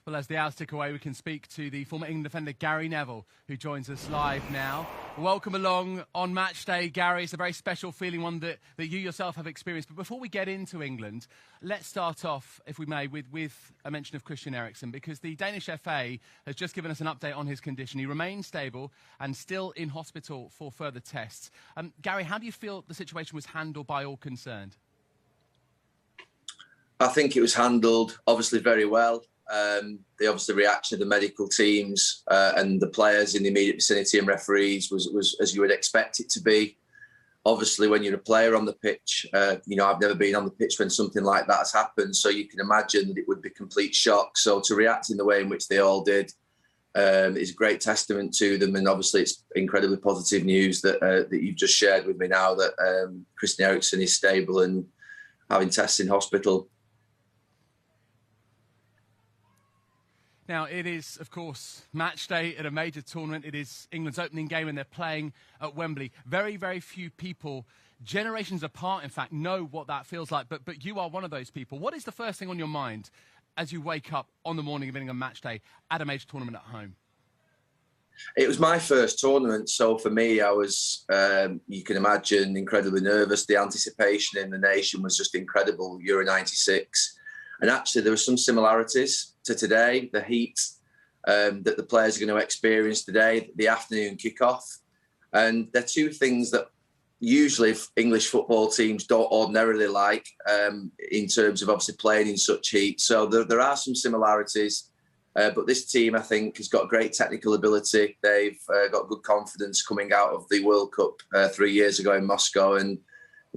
Well, as the hours tick away, we can speak to the former England defender Gary Neville, who joins us live now. Welcome along on match day, Gary. It's a very special feeling, one that you yourself have experienced. But before we get into England, let's start off, if we may, with a mention of Christian Eriksen, because the Danish FA has just given us an update on his condition. He remains stable and still in hospital for further tests. Gary, how do you feel the situation was handled by all concerned? I think it was handled, obviously, very well. The obviously reaction of the medical teams and the players in the immediate vicinity and referees was as you would expect it to be. Obviously, when you're a player on the pitch, I've never been on the pitch when something like that has happened, so you can imagine that it would be complete shock. So to react in the way in which they all did is a great testament to them, and obviously it's incredibly positive news that you've just shared with me now that Christian Eriksen is stable and having tests in hospital. Now, it is, of course, match day at a major tournament. It is England's opening game and they're playing at Wembley. Very, very few people, generations apart, in fact, know what that feels like. But you are one of those people. What is the first thing on your mind as you wake up on the morning of England match day at a major tournament at home? It was my first tournament, so for me, I was, you can imagine, incredibly nervous. The anticipation in the nation was just incredible. Euro 96. And actually, there were some similarities to today, the heat that the players are going to experience today, the afternoon kickoff. And they're two things that usually English football teams don't ordinarily like in terms of obviously playing in such heat. So there are some similarities. But this team, I think, has got great technical ability. They've got good confidence coming out of the World Cup 3 years ago in Moscow. And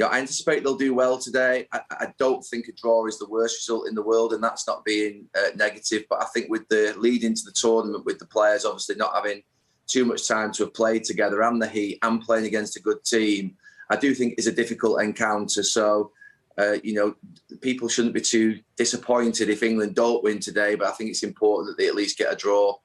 I anticipate they'll do well today. I don't think a draw is the worst result in the world, and that's not being negative. But I think with the lead into the tournament, with the players obviously not having too much time to have played together and the heat and playing against a good team, I do think it's a difficult encounter. So, people shouldn't be too disappointed if England don't win today, but I think it's important that they at least get a draw.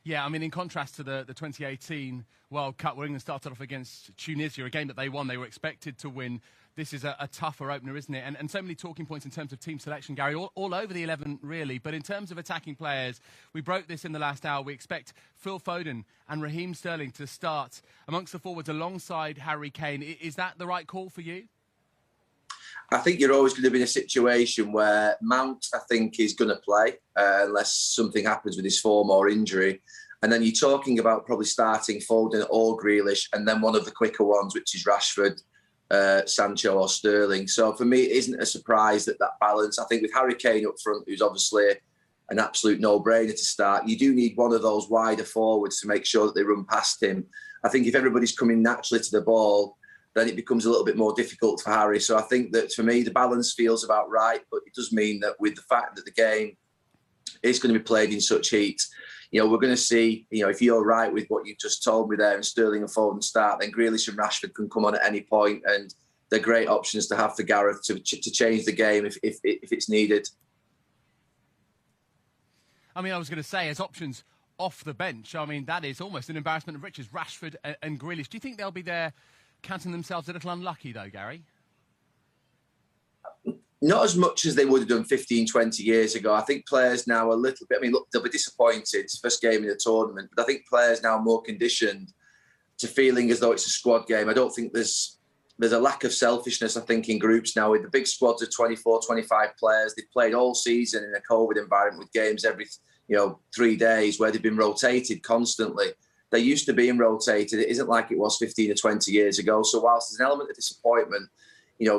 Yeah, I mean, in contrast to the 2018 World Cup, where England started off against Tunisia, a game that they won, they were expected to win. This is a tougher opener, isn't it? And so many talking points in terms of team selection, Gary, all over the 11, really. But in terms of attacking players, we broke this in the last hour. We expect Phil Foden and Raheem Sterling to start amongst the forwards alongside Harry Kane. Is that the right call for you? I think you're always going to be in a situation where Mount, I think, is going to play unless something happens with his form or injury. And then you're talking about probably starting Foden or Grealish, and then one of the quicker ones, which is Rashford, Sancho or Sterling. So for me, it isn't a surprise that balance. I think with Harry Kane up front, who's obviously an absolute no-brainer to start, you do need one of those wider forwards to make sure that they run past him. I think if everybody's coming naturally to the ball, then it becomes a little bit more difficult for Harry. So I think that for me, the balance feels about right, but it does mean that with the fact that the game is going to be played in such heat, we're going to see, if you're right with what you just told me there and Sterling and Foden start, then Grealish and Rashford can come on at any point, and they're great options to have for Gareth to change the game if it's needed. I mean, I was going to say, as options off the bench, I mean, that is almost an embarrassment of riches, Rashford and Grealish. Do you think they'll be there counting themselves a little unlucky, though, Gary? Not as much as they would have done 15, 20 years ago. I think players now a little bit, look, they'll be disappointed. It's the first game in the tournament. But I think players now are more conditioned to feeling as though it's a squad game. I don't think there's a lack of selfishness, I think, in groups now. With the big squads of 24, 25 players, they've played all season in a COVID environment with games every 3 days where they've been rotated constantly. They used to being rotated. It isn't like it was 15 or 20 years ago. So whilst there's an element of disappointment,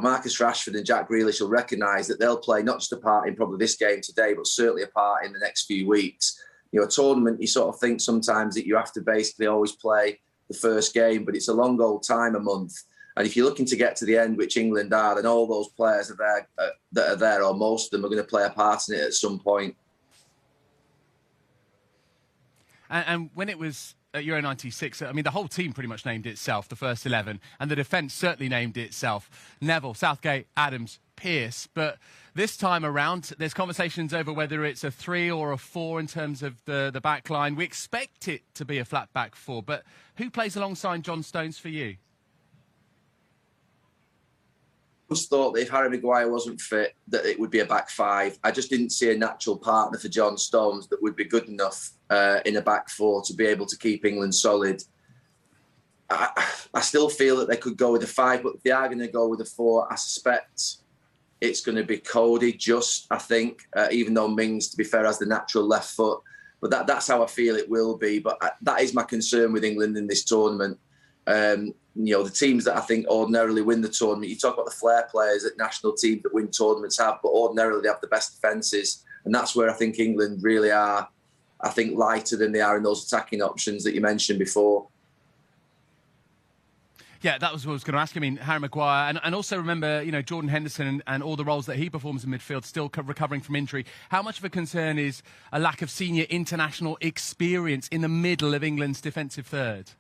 Marcus Rashford and Jack Grealish will recognise that they'll play not just a part in probably this game today, but certainly a part in the next few weeks. A tournament, you sort of think sometimes that you have to basically always play the first game, but it's a long old time, a month. And if you're looking to get to the end, which England are, then all those players are there, that are there, or most of them, are going to play a part in it at some point. And when it was at Euro 96, I mean, the whole team pretty much named itself, the first 11, and the defence certainly named itself. Neville, Southgate, Adams, Pearce. But this time around, there's conversations over whether it's a 3 or a 4 in terms of the back line. We expect it to be a flat back 4, but who plays alongside John Stones for you? always thought that if Harry Maguire wasn't fit, that it would be a back five. I just didn't see a natural partner for John Stones that would be good enough in a back four to be able to keep England solid. I still feel that they could go with a five, but if they are going to go with a four, I suspect it's going to be Cody, I think, even though Mings, to be fair, has the natural left foot. But that's how I feel it will be. But that is my concern with England in this tournament. The teams that I think ordinarily win the tournament, you talk about the flair players that national teams that win tournaments have, but ordinarily they have the best defences. And that's where I think England really are, I think, lighter than they are in those attacking options that you mentioned before. Yeah, that was what I was going to ask. I mean, Harry Maguire, and also remember, Jordan Henderson and all the roles that he performs in midfield, still recovering from injury. How much of a concern is a lack of senior international experience in the middle of England's defensive third?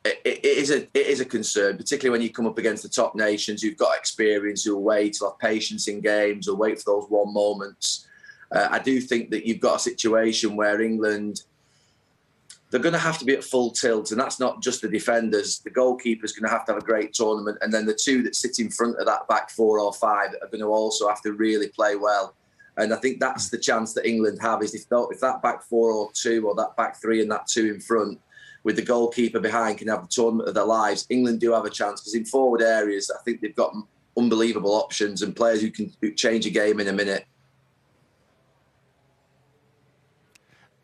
It is a concern, particularly when you come up against the top nations who've got experience, who'll wait, who'll have patience in games, who'll wait for those one moments. I do think that you've got a situation where England, they're going to have to be at full tilt, and that's not just the defenders. The goalkeeper's going to have a great tournament, and then the two that sit in front of that back four or five are going to also have to really play well. And I think that's the chance that England have, is if that back four or two, or that back three and that two in front, with the goalkeeper behind, can have the tournament of their lives, England do have a chance, because in forward areas, I think they've got unbelievable options and players who can change a game in a minute.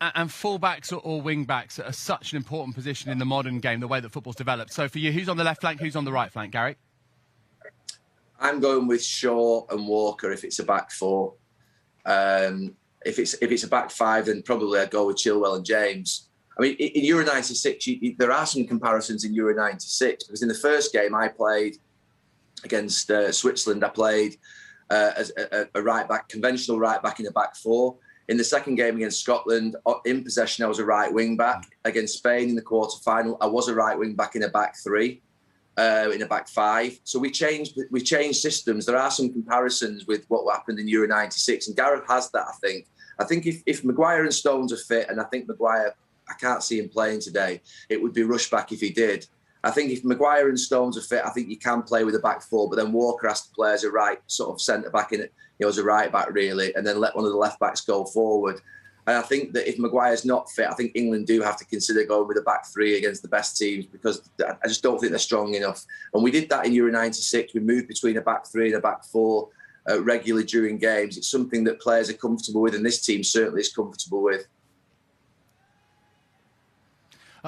And full-backs or wing-backs are such an important position in the modern game, the way that football's developed. So for you, who's on the left flank, who's on the right flank, Gary? I'm going with Shaw and Walker if it's a back four. If it's a back five, then probably I'd go with Chilwell and James. I mean, in Euro 96, there are some comparisons in Euro 96, because in the first game I played against Switzerland, I played as a right-back, conventional right-back in a back four. In the second game against Scotland, in possession, I was a right wing-back. Against Spain in the quarter-final, I was a right wing-back in a back three, in a back five. So we changed systems. There are some comparisons with what happened in Euro 96, and Gareth has that, I think. I think if Maguire and Stones are fit, and I think Maguire, I can't see him playing today, it would be rush-back if he did. I think if Maguire and Stones are fit, I think you can play with a back four, but then Walker has to play as a right sort of centre-back in it, as a right back really, and then let one of the left backs go forward. And I think that if Maguire's not fit, I think England do have to consider going with a back three against the best teams, because I just don't think they're strong enough. And we did that in Euro 96. We moved between a back three and a back four regularly during games. It's something that players are comfortable with, and this team certainly is comfortable with.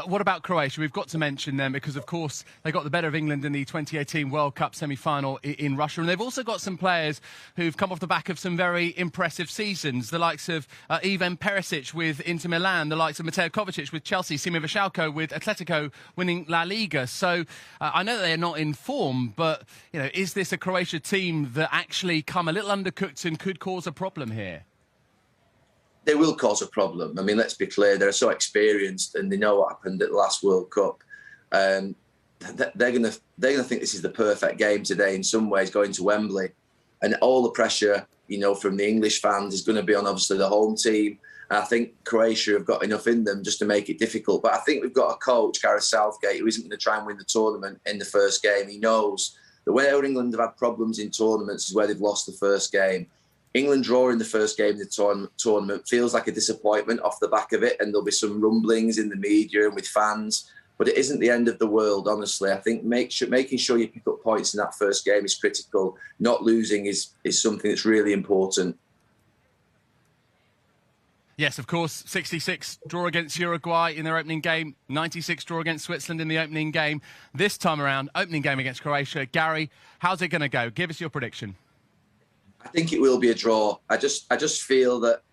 What about Croatia? We've got to mention them because, of course, they got the better of England in the 2018 World Cup semi-final in Russia. And they've also got some players who've come off the back of some very impressive seasons. The likes of Ivan Perisic with Inter Milan, the likes of Mateo Kovacic with Chelsea, Sime Vrsaljko with Atletico winning La Liga. So I know they're not in form, but is this a Croatia team that actually come a little undercooked and could cause a problem here? They will cause a problem. I mean, let's be clear, they're so experienced and they know what happened at the last World Cup. They're going to think this is the perfect game today in some ways, going to Wembley. And all the pressure, from the English fans is going to be on, obviously, the home team. And I think Croatia have got enough in them just to make it difficult. But I think we've got a coach, Gareth Southgate, who isn't going to try and win the tournament in the first game. He knows that whenever England have had problems in tournaments is where they've lost the first game. England drawing the first game in the tournament feels like a disappointment off the back of it, and there'll be some rumblings in the media and with fans, but it isn't the end of the world, honestly. I think making sure you pick up points in that first game is critical. Not losing is something that's really important. Yes, of course, 66 draw against Uruguay in their opening game, 96 draw against Switzerland in the opening game. This time around, opening game against Croatia. Gary, how's it going to go? Give us your prediction. I think it will be a draw. I just feel that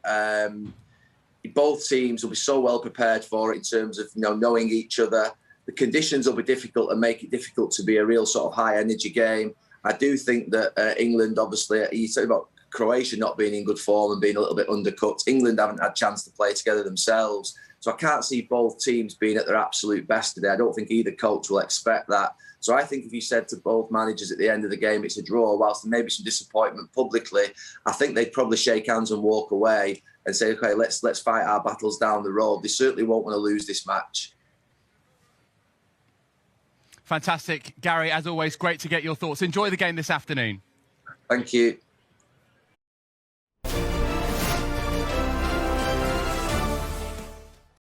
both teams will be so well prepared for it in terms of knowing each other. The conditions will be difficult and make it difficult to be a real sort of high energy game. I do think that England, obviously, you talk about Croatia not being in good form and being a little bit undercooked. England haven't had a chance to play together themselves. So I can't see both teams being at their absolute best today. I don't think either coach will expect that. So I think if you said to both managers at the end of the game it's a draw, whilst there may be some disappointment publicly, I think they'd probably shake hands and walk away and say, OK, let's fight our battles down the road. They certainly won't want to lose this match. Fantastic. Gary, as always, great to get your thoughts. Enjoy the game this afternoon. Thank you.